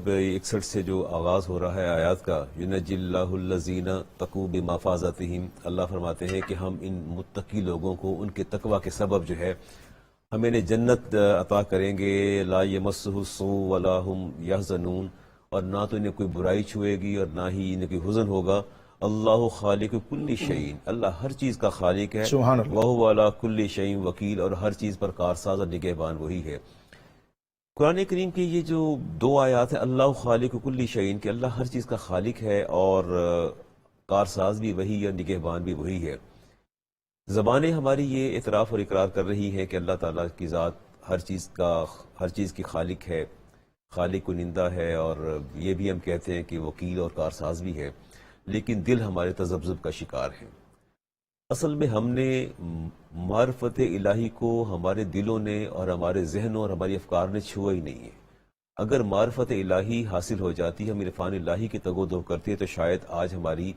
اب 61 سے جو آغاز ہو رہا ہے آیات کا، ینجی اللہ الذین تقوا بمفازتہم، اللہ فرماتے ہیں کہ ہم ان متقی لوگوں کو ان کے تقوی کے سبب جو ہے ہم انہیں جنت عطا کریں گے، لا یمسہ السوء ولا ہم یحزنون، اور نہ تو انہیں کوئی برائی چھوئے گی اور نہ ہی انہیں کوئی حزن ہوگا۔ اللہ خالق کل شیء، اللہ ہر چیز کا خالق ہے، سبحان اللہ۔ وہو علی کل شیء وکیل، اور ہر چیز پر کارساز اور نگہبان وہی ہے۔ قرآن کریم کی یہ جو دو آیات ہیں، اللہ خالق کل شیء، کہ اللہ ہر چیز کا خالق ہے اور کارساز بھی وہی ہے، نگہبان بھی وہی ہے۔ زبانیں ہماری یہ اعتراف اور اقرار کر رہی ہیں کہ اللہ تعالیٰ کی ذات ہر چیز کی خالق ہے، خالق کنندہ ہے، اور یہ بھی ہم کہتے ہیں کہ وکیل اور کارساز بھی ہے، لیکن دل ہمارے تذبذب کا شکار ہے۔ اصل میں ہم نے معرفت الہی کو ہمارے دلوں نے اور ہمارے ذہنوں اور ہماری افکار نے چھوا ہی نہیں ہے۔ اگر معرفت الہی حاصل ہو جاتی، ہم عرفان الہی کی تگ و دو کرتے ہیں، تو شاید آج ہماری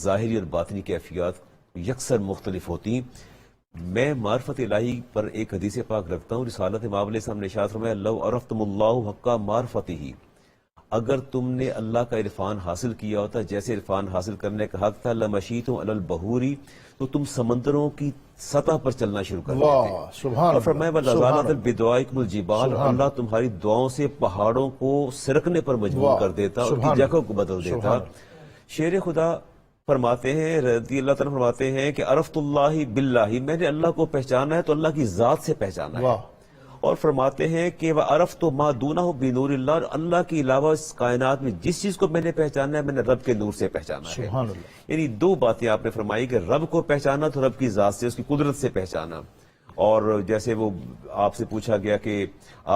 ظاہری اور باطنی کیفیات یکسر مختلف ہوتی۔ میں معرفت الہی پر ایک حدیث پاک رکھتا ہوں، رسالت امام علیہ السلام نے ارشاد فرمایا، لو عرفتم اللہ حق معرفتہ، اگر تم نے اللہ کا عرفان حاصل کیا ہوتا جیسے عرفان حاصل کرنے کا حق تھا، لمشیتم علی البحوری، تو تم سمندروں کی سطح پر چلنا شروع کر دیتے۔ واہ سبحان اور فرمایا اللہ، وَلَزَالَتْ بِدُعَائِكُمُ الْجِبَالُ، اللہ تمہاری دعاؤں سے پہاڑوں کو سرکنے پر مجبور کر دیتا، ان کی جگہ کو بدل دیتا۔ شیر خدا فرماتے ہیں رضی اللہ تعالیٰ فرماتے ہیں کہ عرفت اللہ باللہ، میں نے اللہ کو پہچانا ہے تو اللہ کی ذات سے پہچانا ہے۔ اور فرماتے ہیں کہ وَعَرَفْتُ مَا دُونَهُ بِنُورِ اللَّهِ، اور اللہ کے علاوہ اس کائنات میں جس چیز کو میں نے پہچانا ہے، میں نے رب کے نور سے پہچانا ہے۔ سبحان اللہ۔ یعنی دو باتیں آپ نے فرمائی کہ رب کو پہچانا تو رب کی ذات سے، اس کی قدرت سے پہچانا، اور جیسے وہ آپ سے پوچھا گیا کہ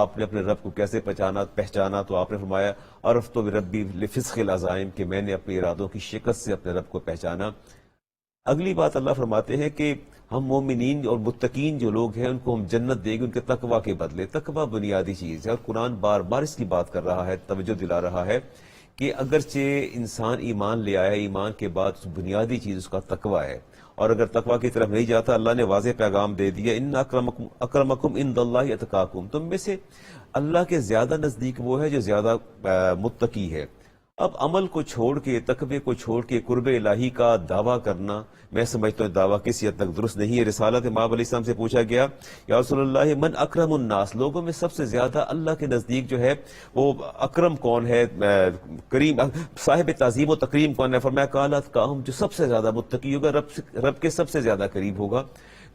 آپ نے اپنے رب کو کیسے پہچانا، تو آپ نے فرمایا عرفت بربی لفسخ العزائم، کہ میں نے اپنے ارادوں کی شکست سے اپنے رب کو پہچانا۔ اگلی بات اللہ فرماتے ہیں کہ ہم مومنین اور متقین جو لوگ ہیں ان کو ہم جنت دیں گے ان کے تقوی کے بدلے۔ تقوی بنیادی چیز ہے، اور قرآن بار بار اس کی بات کر رہا ہے، توجہ دلا رہا ہے کہ اگرچہ انسان ایمان لے آیا، ایمان کے بعد بنیادی چیز اس کا تقوی ہے، اور اگر تقوی کی طرف نہیں جاتا، اللہ نے واضح پیغام دے دیا، ان اکرمکم عند اللہ اتقاکم، تم میں سے اللہ کے زیادہ نزدیک وہ ہے جو زیادہ متقی ہے۔ اب عمل کو چھوڑ کے، تقوی کو چھوڑ کے قرب الہی کا دعویٰ کرنا، میں سمجھتا ہوں دعویٰ کسی حد تک درست نہیں ہے۔ رسالت امام علیہ السلام سے پوچھا گیا، یا رسول اللہ من اکرم الناس، لوگوں میں سب سے زیادہ اللہ کے نزدیک جو ہے وہ اکرم کون ہے، کریم، صاحب تعظیم و تکریم کون ہے؟ فرمایا قال اتقاہم، جو سب سے زیادہ متقی ہوگا، رب کے سب سے زیادہ قریب ہوگا۔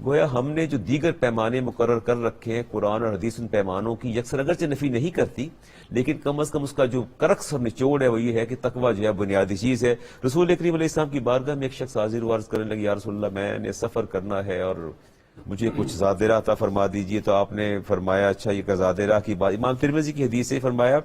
گویا ہم نے جو دیگر پیمانے مقرر کر رکھے ہیں، قرآن اور حدیث ان پیمانوں کی یکسر اگرچہ نفی نہیں کرتی، لیکن کم از کم اس کا جو کرکس اور نچوڑ ہے وہ یہ ہے کہ تقوی جو ہے بنیادی چیز ہے۔ رسول کریم علیہ السلام کی بارگاہ میں ایک شخص حاضر ہوا، عرض کرنے لگے، یا رسول اللہ میں نے سفر کرنا ہے اور مجھے کچھ زاد راہ عطا فرما دیجئے، تو آپ نے فرمایا اچھا یہ زاد راہ کی بات، امام ترمذی کی حدیث سے فرمایا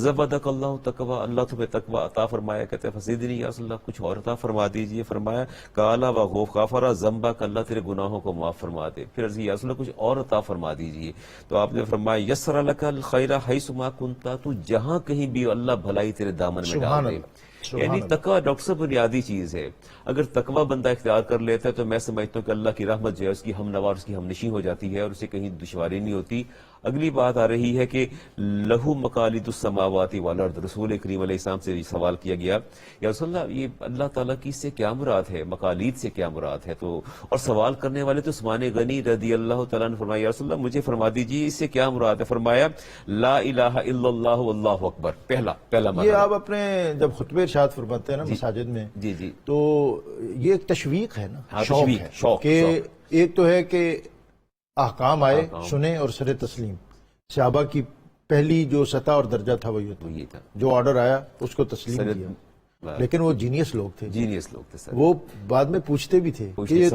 زبدک اللہ تقوی، اللہ تمہیں تقوی عطا فرمایا، کہتے ہیں فزدنی یا رسول اللہ کچھ اور عطا فرما دیجئے، فرمایا قال وغفر ذنبک، اللہ تیرے گناہوں کو معاف فرما دے، پھر عرض یا رسول اللہ کچھ اور عطا فرما دیجئے، تو آپ نے فرمایا یسر لک الخیر حیث ما کنت، تو جہاں کہیں بھی اللہ بھلائی تیرے دامن میں ڈال دے۔ یعنی تقوی ڈاکٹر صاحب بنیادی چیز ہے، اگر تقوی بندہ اختیار کر لیتا ہے تو میں سمجھتا ہوں کہ اللہ کی رحمت جو ہے اس کی ہم نوا، اس کی ہم نشیں ہو جاتی ہے، اور اسے کہیں دشواری نہیں ہوتی۔ اگلی بات آ رہی ہے کہ لہو مقالید السماوات والارض، رسول کریم علیہ السلام سے سوال کیا گیا، یا رسول اللہ یہ اللہ تعالیٰ کی اس سے کیا مراد ہے، مقالید سے کیا مراد ہے؟ تو اور سوال کرنے والے تو عثمان غنی رضی اللہ تعالیٰ نے فرمایا، یا رسول اللہ مجھے فرما دیجیے اس سے کیا مراد ہے؟ فرمایا لا الہ الا اللہ واللہ اکبر، پہلا معنی۔ یہ آپ اپنے جب خطبے ارشاد فرماتے ہیں نا مساجد میں، جی تو یہ ایک تشویق ہے نا، تشویق ہے، شوق کہ ایک تو ہے کہ احکام آئے، سنیں اور سر تسلیم۔ صحابہ کی پہلی جو سطح اور درجہ تھا وہ یہ تھا، جو آرڈر آیا اس کو تسلیم کیا، لیکن وہ جینیس لوگ تھے، سر، وہ بعد میں پوچھتے بھی تھے کہ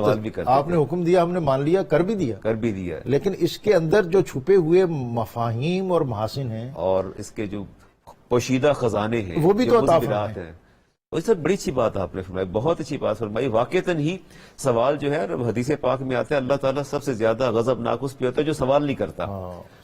آپ نے حکم دیا، ہم نے مان لیا، کر بھی دیا، لیکن اس کے اندر جو چھپے ہوئے مفاہیم اور محاسن ہیں اور اس کے جو پوشیدہ خزانے ہیں وہ بھی تو عطا فرمائے ہیں۔ اس سے بڑی اچھی بات آپ نے فرمائی، بہت اچھی بات فرمائی۔ واقعتاً ہی سوال جو ہے حدیث پاک میں آتا ہے اللہ تعالیٰ سب سے زیادہ غضبناک اس پہ ہوتا ہے جو سوال نہیں کرتا،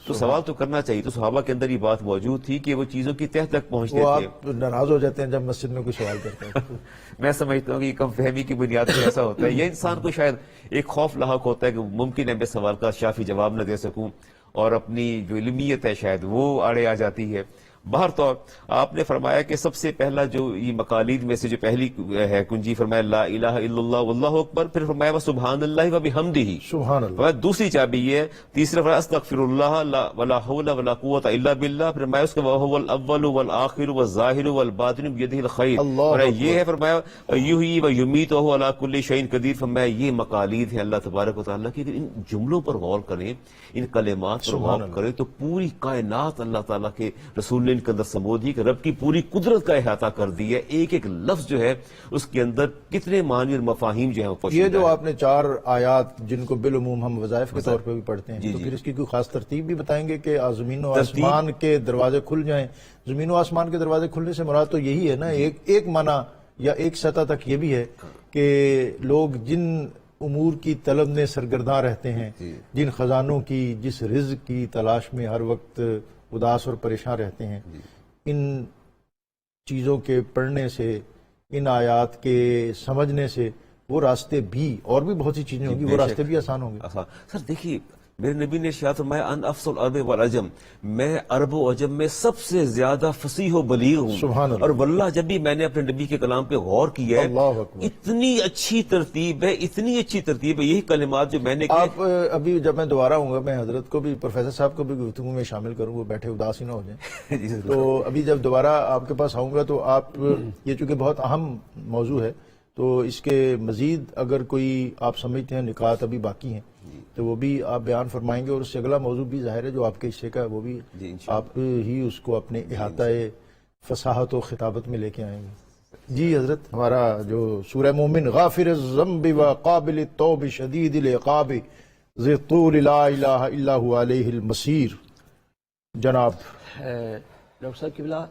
تو سوال تو کرنا چاہیے۔ تو صحابہ کے اندر یہ بات موجود تھی کہ وہ چیزوں کی تہ تک پہنچتے تھے۔ آپ ناراض ہو جاتے ہیں جب مسجد میں کوئی سوال کرتے ہیں؟ میں سمجھتا ہوں کہ کم فہمی کی بنیاد پر ایسا ہوتا ہے، یہ انسان کو شاید ایک خوف لاحق ہوتا ہے کہ ممکن ہے میں سوال کا شافی جواب نہ دے سکوں، اور اپنی جو علمیت ہے شاید وہ آڑے آ جاتی ہے۔ بہر طور آپ نے فرمایا کہ سب سے پہلا جو یہ مقالید میں سے جو پہلی ہے کنجی، فرمایا لا الہ الا اللہ واللہ اکبر، پھر فرمایا سبحان اللہ و بحمدہ، سبحان اللہ. فرمایا دوسری چابی یہ ہے، تیسرا فرمایا استغفر اللہ ولا حول ولا قوت الا باللہ، پھر فرمایا اس کے وهو الاول والآخر والظاہر والباطن بیدہ الخیر، فرمایا یہ ہے، فرمایا یحیی و یمیت وهو علی کل شیء قدیر. فرمایا یہ مقالید ہیں اللہ تبارک و تعالیٰ کی. اگر ان جملوں پر غور کریں، ان کلمات پر غور کریں، تو پوری کائنات اللہ تعالیٰ کے رسول نے ان کے اندر سمو دی کہ رب کی پوری قدرت کا احاطہ کر دی ہے. ایک ایک لفظ جو ہے اس کے اندر کتنے معنی اور مفاہیم جو ہیں وہ پوشیدہ یہ جو ہیں. آپ نے 4 آیات جن کو بالعموم ہم وظائف کے طور پہ بھی پڑھتے ہیں، تو پھر اس کی کوئی خاص ترتیب بھی بتائیں گے کہ زمین و آسمان کے دروازے کھل جائیں؟ زمین و آسمان کے دروازے کھلنے سے مراد تو یہی ہے نا، ایک معنی یا ایک سطح تک یہ بھی ہے کہ لوگ جن امور کی طلب میں سرگرداں رہتے ہیں، جن خزانوں کی، جس رزق کی تلاش میں ہر وقت اداس اور پریشان رہتے ہیں، ان چیزوں کے پڑھنے سے، ان آیات کے سمجھنے سے وہ راستے بھی، اور بھی بہت سی چیزیں ہوں گی، وہ راستے بھی آسان ہوں گے. سر دیکھیے، میرے نبی نے ارشاد فرمایا ان افصل العرب والعجم، میں عرب و عجم میں سب سے زیادہ فصیح و بلیغ ہوں. سبحان اللہ. اور واللہ جب بھی میں نے اپنے نبی کے کلام پہ غور کیا ہے، اللہ اکبر. اتنی اچھی ترتیب ہے، اتنی اچھی ترتیب ہے. یہی کلمات جو میں نے آپ ابھی جب میں دوبارہ ہوں گا، میں حضرت کو بھی، پروفیسر صاحب کو بھی گفتگو میں شامل کروں، وہ بیٹھے اداس ہی نہ ہو جائیں. تو ابھی جب دوبارہ آپ کے پاس آؤں گا تو آپ، یہ چونکہ بہت اہم موضوع ہے، تو اس کے مزید اگر کوئی آپ سمجھتے ہیں نکات ابھی باقی ہیں تو وہ بھی آپ بیان فرمائیں گے، اور اس سے اگلا موضوع بھی ظاہر ہے جو آپ کے حصے کا ہے، وہ بھی آپ ہی اس کو اپنے احاطہ فصاحت و خطابت میں لے کے آئیں گے. جی حضرت، ہمارا جو سورہ مومن، غافر الذنب و قابل التوب شدید العقاب ذی الطول لا الہ الا هو علیہ المصیر، جناب ڈاکٹر صاحب قبلہ